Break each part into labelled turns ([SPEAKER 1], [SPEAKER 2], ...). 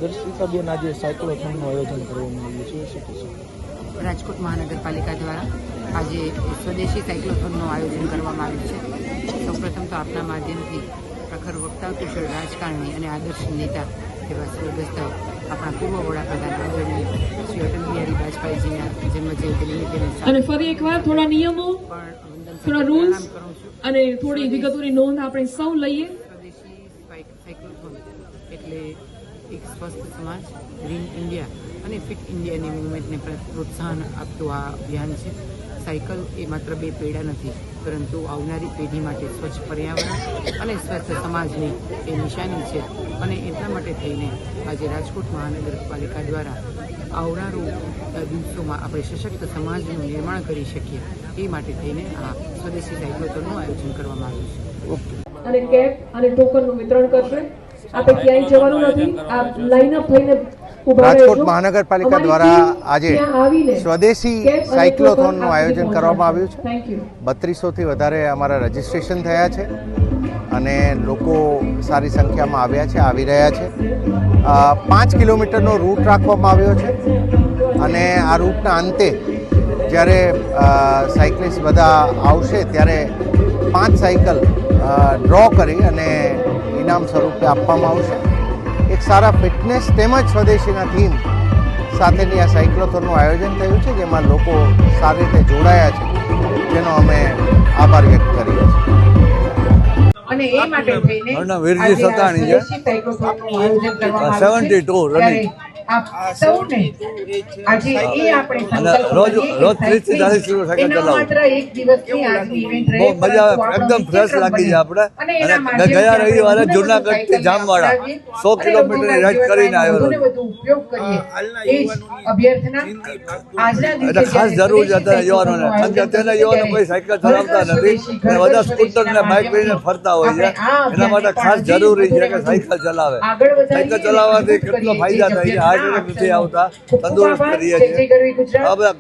[SPEAKER 1] દર્શિતાબેન, આજે સાયક્લોથોનનું આયોજન કરવામાં આવ્યું છે, શું કહેશો?
[SPEAKER 2] રાજકોટ મહાનગરપાલિકા દ્વારા આજે સ્વદેશી સાયક્લોથોનનું આયોજન કરવામાં આવ્યું છે। સૌપ્રથમ તો આપના માધ્યમથી પ્રખર વક્તા, કુશળ રાજકારણી અને આદર્શ નેતા એવા સ્વર્ગસ્થ આપણા પૂર્વ વડાપ્રધાન આદરણીય શ્રી અટલ બિહારી વાજપેયીજીના જન્મજયંતિ નિમિત્તે
[SPEAKER 3] અને ફરી એકવાર થોડા નિયમો, થોડા રૂલ્સ અને થોડી વિગતોની નોંધ આપણે સૌ લઈએ।
[SPEAKER 2] સ્વદેશી સાયક્લોથોન એટલે એક સ્વસ્થ સમાજ, ગ્રીન ઇન્ડિયા અને ફિટ ઇન્ડિયાની મૂવમેન્ટને પ્રોત્સાહન આપતું આ અભિયાન છે। સાયકલ એ માત્ર બે પૈડા નથી, પરંતુ આવનારી પેઢી માટે સ્વચ્છ પર્યાવરણ અને સ્વસ્થ સમાજની એ નિશાની છે। અને એટલા માટે થઈને આજે રાજકોટ મહાનગરપાલિકા દ્વારા આવનારું દિવસોમાં આપણે સશક્ત સમાજનું નિર્માણ કરી શકીએ એ માટે થઈને આ સ્વદેશી સાયક્લોથોનનું આયોજન કરવામાં આવ્યું છે।
[SPEAKER 3] અને કેપ અને ટોકનનું વિતરણ કરશે। આપણે ક્યાંય જવાનું નથી, આ લાઈનઅપ થઈને
[SPEAKER 4] રાજકોટ મહાનગરપાલિકા દ્વારા આજે સ્વદેશી સાયક્લોથોનનું આયોજન કરવામાં આવ્યું છે। 3200થી વધારે અમારા રજીસ્ટ્રેશન થયા છે અને લોકો સારી સંખ્યામાં આવી રહ્યા છે। 5 કિલોમીટરનો રૂટ રાખવામાં આવ્યો છે અને આ રૂટના અંતે જ્યારે સાયકલિસ્ટ બધા આવશે ત્યારે 5 સાયકલ ડ્રો કરી અને ઇનામ સ્વરૂપે આપવામાં આવશે। એક સારા ફિટનેસ તેમજ સ્વદેશીના થીમ સાથેની આ સાયક્લોથોનનું આયોજન થયું છે, જેમાં લોકો સારી રીતે જોડાયા છે, જેનો અમે આભાર વ્યક્ત કરીએ છીએ।
[SPEAKER 2] અને એ માટે થઈને
[SPEAKER 5] વીરજી સતાણી છે, 72 રનિંગ
[SPEAKER 2] સૌને આજે એ આપણે
[SPEAKER 5] રોજ 30 થી 40 કિલો સાયકલ ચલાવું,
[SPEAKER 2] એક દિવસની આજની ઇવેન્ટ રહે,
[SPEAKER 5] બહુ મજા એકદમ ફ્રેશ લાગી છે આપણે। અને ગયા રવિવારે જૂનાગઢ થી જામવાડા 100 કિલોમીટર રાઈડ કરીને આવ્યો છું।
[SPEAKER 2] ઉપયોગ કરીએ એ જ અભ્યર્થના આજના દિવસે
[SPEAKER 5] એટલે ખાસ જરૂર છે અત્યારે યુવાનોને, કારણ કે અત્યારના યુવાનો કોઈ સાયકલ ચલાવતા નથી અને બધા સ્કૂટર ને બાઇક લઈને ફરતા હોય છે। એના માટે ખાસ જરૂરી છે કે સાયકલ ચલાવે। સાયકલ ચલાવવાથી કેટલો ફાયદા થાય છે, હાર્ટ એટેક નથી આવતા, તંદુરસ્ત રહીએ છીએ,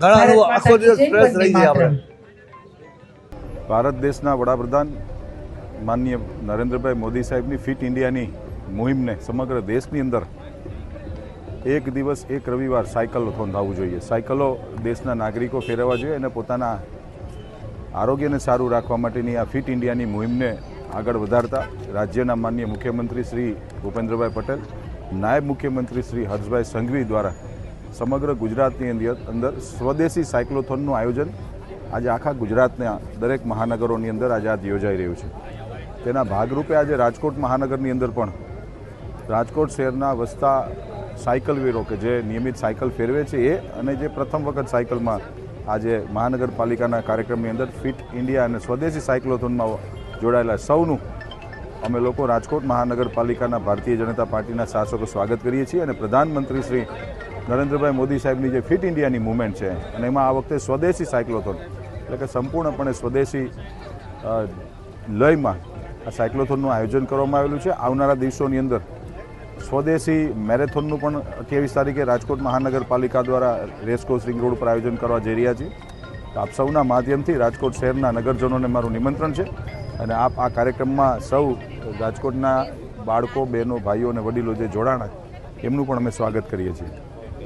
[SPEAKER 5] ઘણા આખો દિવસ ફ્રેશ રહી છીએ આપણે।
[SPEAKER 6] ભારત દેશના વડાપ્રધાન માનનીય નરેન્દ્રભાઈ મોદી સાહેબની ફિટ ઇન્ડિયાની મુહિમને સમગ્ર દેશની અંદર એક દિવસ એક રવિવાર સાયકલોથોન થવું જોઈએ। સાયકલો દેશના નાગરિકો ફેરવવા જોઈએ અને પોતાના આરોગ્યને સારું રાખવા માટેની આ ફિટ ઇન્ડિયાની મુહિમને આગળ વધારતા રાજ્યના માનનીય મુખ્યમંત્રી શ્રી ભૂપેન્દ્રભાઈ પટેલ, નાયબ મુખ્યમંત્રી શ્રી હર્ષભાઈ સંઘવી દ્વારા સમગ્ર ગુજરાતની અંદર સ્વદેશી સાયક્લોથોનનું આયોજન આજે આખા ગુજરાતના દરેક મહાનગરોની અંદર આજે યોજાઈ રહ્યું છે। તેના ભાગરૂપે આજે રાજકોટ મહાનગરની અંદર પણ રાજકોટ શહેરના વસતા સાયકલવીરો કે જે નિયમિત સાયકલ ફેરવે છે એ અને જે પ્રથમ વખત સાયકલમાં આજે મહાનગરપાલિકાના કાર્યક્રમની અંદર ફિટ ઇન્ડિયા અને સ્વદેશી સાયક્લોથોનમાં જોડાયેલા સૌનું અમે લોકો રાજકોટ મહાનગરપાલિકાના ભારતીય જનતા પાર્ટીના શાસકો સ્વાગત કરીએ છીએ અને પ્રધાનમંત્રી શ્રી નરેન્દ્રભાઈ મોદી સાહેબની જે ફિટ ઇન્ડિયાની મૂવમેન્ટ છે અને એમાં આ વખતે સ્વદેશી સાયક્લોથોન એટલે કે સંપૂર્ણપણે સ્વદેશી લયમાં આ સાયક્લોથોનનું આયોજન કરવામાં આવેલું છે। આવનારા દિવસોની અંદર સ્વદેશી મેરેથોનનું પણ 28 તારીખે રાજકોટ મહાનગરપાલિકા દ્વારા રેસકોર્સ રિંગ રોડ પર આયોજન કરવા જઈ રહ્યા છીએ। તો આપ સૌના માધ્યમથી રાજકોટ શહેરના નગરજનોને મારું નિમંત્રણ છે અને આપ આ કાર્યક્રમમાં સૌ રાજકોટના બાળકો, બહેનો, ભાઈઓ અને વડીલો જે જોડાણા એમનું પણ અમે સ્વાગત કરીએ છીએ।